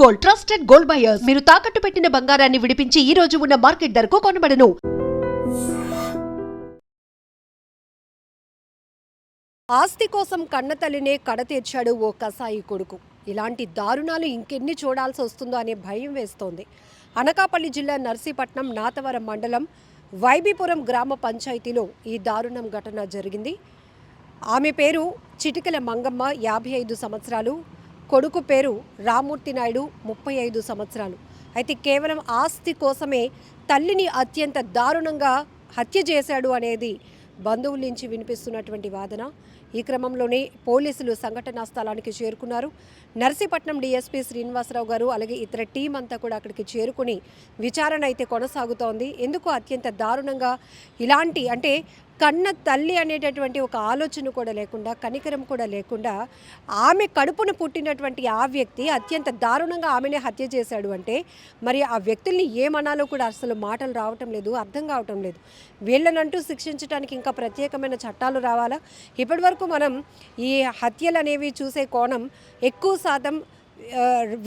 Gold, trusted gold buyers. మీరు తాకట్టు పెట్టిన బంగారాన్ని విడిపించి ఈ రోజు ఉన్న మార్కెట్ ధరకు కొనబడను. ఆస్తి కోసం కన్నతల్లినే కడతీర్చాడు ఓ కసాయి కొడుకు. ఇలాంటి దారుణాలు ఇంకెన్ని చూడాల్సి వస్తుందో అనే భయం వేస్తోంది. అనకాపల్లి జిల్లా నర్సీపట్నం నాతవరం మండలం వైబీపురం గ్రామ పంచాయతీలో ఈ దారుణం ఘటన జరిగింది. ఆమె పేరు చిటికెల మంగమ్మ, 55 సంవత్సరాలు. కొడుకు పేరు రామూర్తి నాయుడు, 35 సంవత్సరాలు. అయితే కేవలం ఆస్తి కోసమే తల్లిని అత్యంత దారుణంగా హత్య చేశాడు అనేది బంధువుల నుంచి వినిపిస్తున్నటువంటి వాదన. ఈ క్రమంలోనే పోలీసులు సంఘటనా స్థలానికి చేరుకున్నారు. నర్సీపట్నం డీఎస్పీ శ్రీనివాసరావు గారు అలాగే ఇతర టీం అంతా కూడా అక్కడికి చేరుకుని విచారణ అయితే కొనసాగుతోంది. ఎందుకు అత్యంత దారుణంగా ఇలాంటి అంటే కన్న తల్లి అనేటటువంటి ఒక ఆలోచన కూడా లేకుండా, కనికరం కూడా లేకుండా ఆమె కడుపున పుట్టినటువంటి ఆ వ్యక్తి అత్యంత దారుణంగా ఆమెనే హత్య చేశాడు అంటే మరి ఆ వ్యక్తుల్ని ఏమనాలో కూడా అసలు మాటలు రావటం లేదు, అర్థం కావటం లేదు. వీళ్ళనంటూ శిక్షించడానికి ఇంకా ప్రత్యేకమైన చట్టాలు రావాలా? ఇప్పటివరకు మనం ఈ హత్యలు అనేవి చూసే కోణం ఎక్కువ శాతం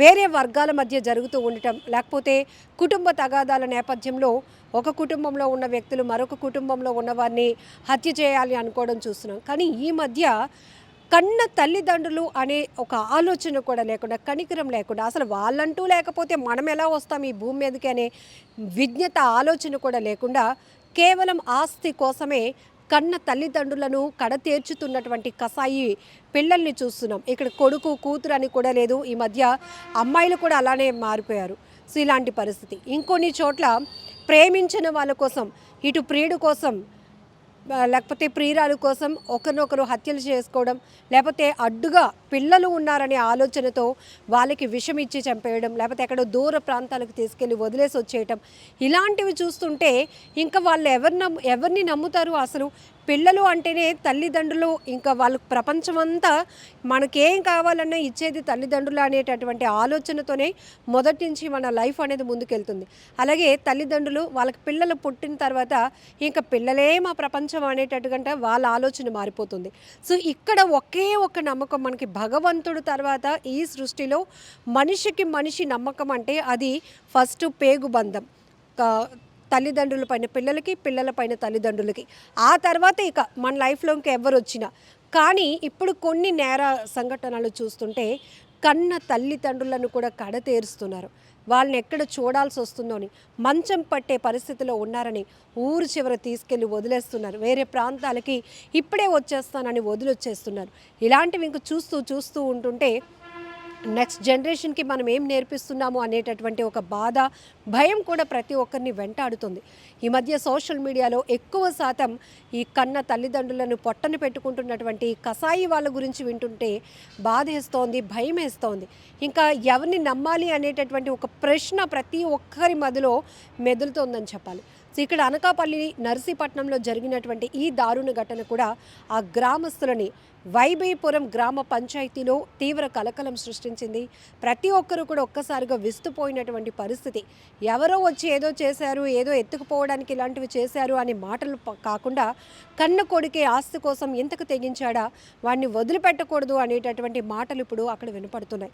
వేరే వర్గాల మధ్య జరుగుతూ ఉండటం, లేకపోతే కుటుంబ తగాదాల నేపథ్యంలో ఒక కుటుంబంలో ఉన్న వ్యక్తులు మరొక కుటుంబంలో ఉన్నవారిని హత్య చేయాలి అనుకోవడం చూస్తున్నాం. కానీ ఈ మధ్య కన్న తల్లిదండ్రులు అనే ఒక ఆలోచన కూడా లేకుండా, కనికరం లేకుండా, అసలు వాళ్ళంటూ లేకపోతే మనం ఎలా వస్తాం ఈ భూమి మీదకి అనే విజ్ఞత ఆలోచన కూడా లేకుండా కేవలం ఆస్తి కోసమే కన్న తల్లిదండ్రులను కడతేర్చుతున్నటువంటి కసాయి పిల్లల్ని చూస్తున్నాం. ఇక్కడ కొడుకు కూతురు అని కూడా లేదు. ఈ మధ్య అమ్మాయిలు కూడా అలానే మారిపోయారు. సో ఇలాంటి పరిస్థితి ఇంకొన్ని చోట్ల ప్రేమించిన వాళ్ళ కోసం, ఇటు ప్రియుడు కోసం లేకపోతే ప్రియురాలు కోసం ఒకరినొకరు హత్యలు చేసుకోవడం, లేకపోతే అడ్డుగా పిల్లలు ఉన్నారనే ఆలోచనతో వాళ్ళకి విషం ఇచ్చి చంపేయడం, లేకపోతే ఎక్కడో దూర ప్రాంతాలకు తీసుకెళ్ళి వదిలేసి వచ్చేయటం, ఇలాంటివి చూస్తుంటే ఇంకా వాళ్ళు ఎవరిని నమ్ముతారు? అసలు పిల్లలు అంటేనే తల్లిదండ్రులు, ఇంకా వాళ్ళకు ప్రపంచమంతా మనకేం కావాలన్నా ఇచ్చేది తల్లిదండ్రులు అనేటటువంటి ఆలోచనతోనే మొదటి నుంచి మన లైఫ్ అనేది ముందుకెళ్తుంది. అలాగే తల్లిదండ్రులు వాళ్ళకి పిల్లలు పుట్టిన తర్వాత ఇంకా పిల్లలే మా ప్రపంచం అనేటట్టుగా వాళ్ళ ఆలోచన మారిపోతుంది. సో ఇక్కడ ఒకే ఒక నమ్మకం మనకి, భగవంతుడు తర్వాత ఈ సృష్టిలో మనిషికి మనిషి నమ్మకం అంటే అది ఫస్ట్ పేగు బంధం, తల్లిదండ్రుల పైన పిల్లలకి, పిల్లల పైన తల్లిదండ్రులకి, ఆ తర్వాత ఇక మన లైఫ్లో ఇంకా ఎవరు వచ్చినా. కానీ ఇప్పుడు కొన్ని నేర సంఘటనలు చూస్తుంటే కన్న తల్లిదండ్రులను కూడా కడతేరుస్తున్నారు. వాళ్ళని ఎక్కడ చూడాల్సి వస్తుందో అని, మంచం పట్టే పరిస్థితిలో ఉన్నారని ఊరు చివర తీసుకెళ్ళి వదిలేస్తున్నారు. వేరే ప్రాంతాలకి ఇప్పుడే వచ్చేస్తానని వదిలొచ్చేస్తున్నారు. ఇలాంటివి ఇంక చూస్తూ ఉంటుంటే నెక్స్ట్ జనరేషన్కి మనం ఏం నేర్పిస్తున్నాము అనేటటువంటి ఒక బాధ, భయం కూడా ప్రతి ఒక్కరిని వెంటాడుతుంది. ఈ మధ్య సోషల్ మీడియాలో ఎక్కువ శాతం ఈ కన్న తల్లిదండ్రులను పొట్టను పెట్టుకుంటున్నటువంటి కసాయి వాళ్ళ గురించి వింటుంటే బాధేస్తోంది, భయం వేస్తోంది. ఇంకా ఎవరిని నమ్మాలి అనేటటువంటి ఒక ప్రశ్న ప్రతి ఒక్కరి మధ్యలో మెదులుతోందని చెప్పాలి. సో ఇక్కడ అనకాపల్లి నర్సీపట్నంలో జరిగినటువంటి ఈ దారుణ ఘటన కూడా ఆ గ్రామస్తులని వైబీపురం గ్రామ పంచాయతీలో తీవ్ర కలకలం సృష్టించింది. ప్రతి ఒక్కరూ కూడా ఒక్కసారిగా విస్తుపోయినటువంటి పరిస్థితి. ఎవరో వచ్చి ఏదో చేశారు, ఏదో ఎత్తుకుపోవడానికి ఇలాంటివి చేశారు అనే మాటలు కాకుండా కన్న కొడుకే ఆస్తి కోసం ఎంతకు తెగించాడా, వాడిని వదిలిపెట్టకూడదు అనేటటువంటి మాటలు ఇప్పుడు అక్కడ వినపడుతున్నాయి.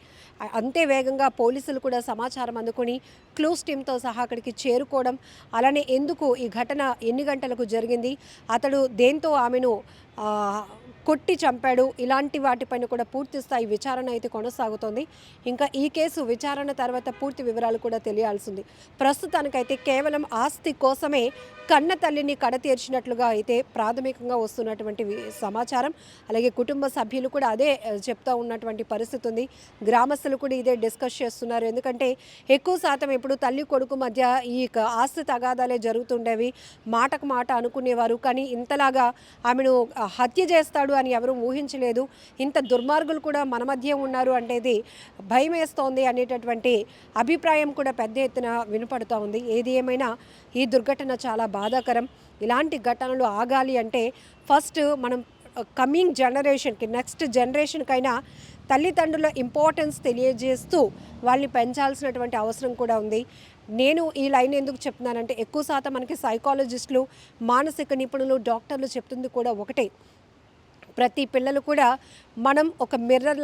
అంతే వేగంగా పోలీసులు కూడా సమాచారం అందుకొని క్లూస్ టీంతో సహా అక్కడికి చేరుకోవడం, అలానే ఎందుకు ఈ ఘటన ఎన్ని గంటలకు జరిగింది, అతడు దేంతో ఆమెను కొట్టి చంపాడు, ఇలాంటి వాటిపైన కూడా పూర్తి స్థాయి విచారణ అయితే కొనసాగుతోంది. ఇంకా ఈ కేసు విచారణ తర్వాత పూర్తి వివరాలు కూడా తెలియాల్సింది. ప్రస్తుతానికైతే కేవలం ఆస్తి కోసమే కన్న తల్లిని కడతీర్చినట్లుగా అయితే ప్రాథమికంగా వస్తున్నటువంటి సమాచారం. అలాగే కుటుంబ సభ్యులు కూడా అదే చెప్తూ ఉన్నటువంటి పరిస్థితి ఉంది. గ్రామస్తులు కూడా ఇదే డిస్కస్ చేస్తున్నారు. ఎందుకంటే ఎక్కువ శాతం ఇప్పుడు తల్లి కొడుకు మధ్య ఈ ఆస్తి తగాదాలే జరుగుతుండేవి. మాటకు మాట అనుకునేవారు. కానీ ఇంతలాగా ఆమెను హత్య చేస్తాడు అని ఎవరూ ఊహించలేదు. ఇంత దుర్మార్గులు కూడా మన మధ్య ఉన్నారు అంటే భయం వేస్తోంది అనేటటువంటి అభిప్రాయం కూడా పెద్ద ఎత్తున వినపడుతూ ఉంది. ఏది ఏమైనా ఈ దుర్ఘటన చాలా బాధాకరం. ఇలాంటి ఘటనలు ఆగాలి అంటే ఫస్ట్ మనం కమింగ్ జనరేషన్కి, నెక్స్ట్ జనరేషన్కైనా తల్లిదండ్రుల ఇంపార్టెన్స్ తెలియజేస్తూ వాళ్ళని పెంచాల్సినటువంటి అవసరం కూడా ఉంది. నేను ఈ లైన్ ఎందుకు చెప్తున్నానంటే ఎక్కువ శాతం మనకి సైకాలజిస్టులు, మానసిక నిపుణులు, డాక్టర్లు చెప్తుంది కూడా ఒకటే, ప్రతి పిల్లలు కూడా మనం ఒక మిర్రర్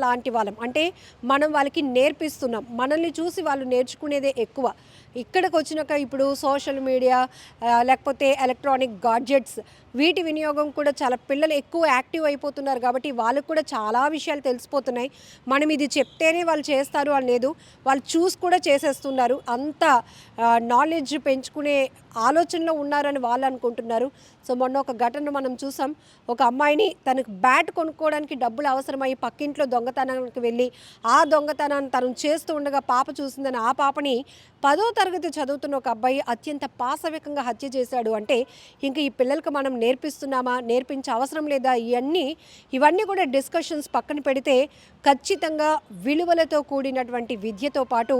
లాంటి వాళ్ళం. అంటే మనం వాళ్ళకి నేర్పిస్తున్నాం, మనల్ని చూసి వాళ్ళు నేర్చుకునేదే ఎక్కువ. ఇక్కడికి వచ్చినాక ఇప్పుడు సోషల్ మీడియా లేకపోతే ఎలక్ట్రానిక్ గాడ్జెట్స్ వీటి వినియోగం కూడా చాలా పిల్లలు ఎక్కువ యాక్టివ్ అయిపోతున్నారు కాబట్టి వాళ్ళకు కూడా చాలా విషయాలు తెలిసిపోతున్నాయి. మనం ఇది చెప్తేనే వాళ్ళు చేస్తారు అని లేదు, వాళ్ళు చూసి కూడా చేసేస్తున్నారు. అంత నాలెడ్జ్ పెంచుకునే ఆలోచనలో ఉన్నారని వాళ్ళు అనుకుంటున్నారు. సో మొన్న ఒక ఘటన మనం చూసాం. ఒక అమ్మాయిని తనకు బ్యాట్ కొనుక్కోవడానికి డబ్బులు అవసరమై పక్కింట్లో దొంగతనానికి వెళ్ళి ఆ దొంగతనాన్ని తను చేస్తూ ఉండగా పాప చూసిందని ఆ పాపని 10వ తరగతి చదువుతున్న ఒక అబ్బాయి అత్యంత పాశవికంగా హత్య చేశాడు. అంటే ఇంక ఈ పిల్లలకు మనం నేర్పిస్తున్నామా, నేర్పించే అవసరం లేదా, ఇవన్నీ కూడా డిస్కషన్స్ పక్కన పెడితే ఖచ్చితంగా విలువలతో కూడినటువంటి విద్యతో పాటు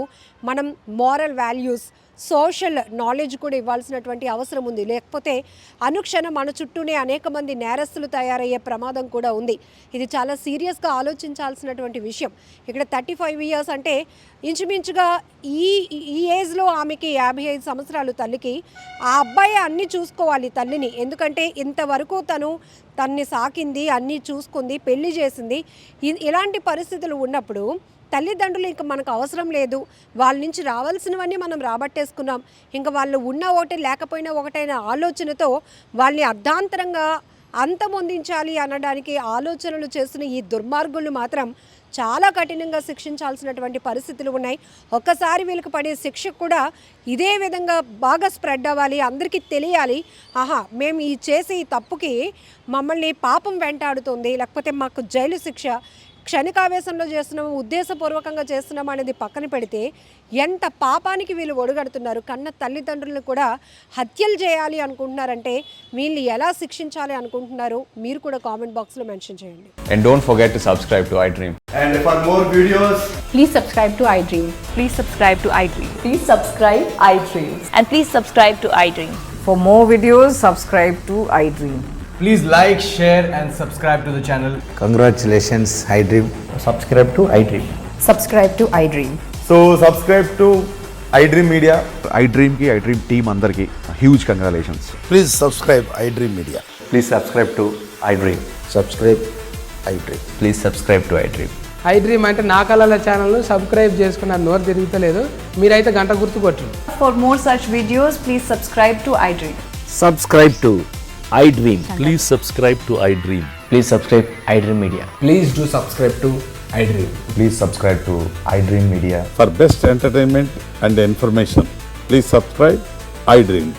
మనం మారల్ వాల్యూస్, సోషల్ నాలెడ్జ్ కూడా ఇవ్వాల్సినటువంటి అవసరం ఉంది. లేకపోతే అనుక్షణం మన చుట్టూనే అనేక మంది నేరస్తులు తయారయ్యే ప్రమాదం కూడా ఉంది. ఇది చాలా సీరియస్గా ఆలోచించాల్సినటువంటి విషయం. ఇక్కడ 35 ఇయర్స్ అంటే ఇంచుమించుగా ఈ ఏజ్లో ఆమెకి 55 సంవత్సరాలు తల్లికి. ఆ అబ్బాయి అన్నీ చూసుకోవాలి తల్లిని, ఎందుకంటే ఇంతవరకు తన్ని సాకింది, అన్నీ చూసుకుంది, పెళ్లి చేసింది. ఇలాంటి పరిస్థితులు ఉన్నప్పుడు తల్లిదండ్రులు ఇంకా మనకు అవసరం లేదు, వాళ్ళ నుంచి రావాల్సినవన్నీ మనం రాబట్టేసుకున్నాం, ఇంకా వాళ్ళు ఉన్న ఒకటే లేకపోయినా ఒకటైన ఆలోచనతో వాళ్ళని అర్ధాంతరంగా అంతమొందించాలి అనడానికి ఆలోచనలు చేస్తున్న ఈ దుర్మార్గులు మాత్రం చాలా కఠినంగా శిక్షించాల్సినటువంటి పరిస్థితులు ఉన్నాయి. ఒక్కసారి వీళ్ళకి పడే శిక్ష కూడా ఇదే విధంగా బాగా స్ప్రెడ్ అవ్వాలి, అందరికీ తెలియాలి. మేము చేసే ఈ తప్పుకి మమ్మల్ని పాపం వెంటాడుతుంది, లేకపోతే మాకు జైలు శిక్ష, క్షణికావేశంలో చేస్తున్నాము, ఉద్దేశపూర్వకంగా చేస్తున్నాము అనేది పక్కన పెడితే ఎంత పాపానికి వీళ్ళు ఒడుగడుతున్నారు. కన్న తల్లిదండ్రులను కూడా హత్యలు చేయాలి అనుకుంటున్నారంటే వీళ్ళు ఎలా శిక్షించాలి అనుకుంటున్నారు, మీరు కూడా కామెంట్ బాక్స్లో మెన్షన్ చేయండి. And don't forget to subscribe to iDream. And for more videos, Please subscribe to iDream. Please subscribe to iDream. Please subscribe iDream. And please subscribe to iDream. For more videos, subscribe to iDream. please like, share and subscribe to the channel. Congratulations, iDream. Subscribe to iDream. Subscribe to iDream. So subscribe to iDream Media. iDream ki iDream team andarki huge congratulations. Please subscribe iDream Media. Please subscribe to iDream. Subscribe iDream. Please subscribe to iDream. iDream అంటే నా కళల channel subscribe చేసుకున్న నోరు తిరుగుతలేదు, మీరైతే గంట గుర్తు కొట్టండి. For more such videos, please subscribe to iDream. Subscribe to iDream. Please subscribe to iDream. Please subscribe iDream Media. Please do subscribe to iDream. Please subscribe to iDream Media. For best entertainment and information, please subscribe iDream.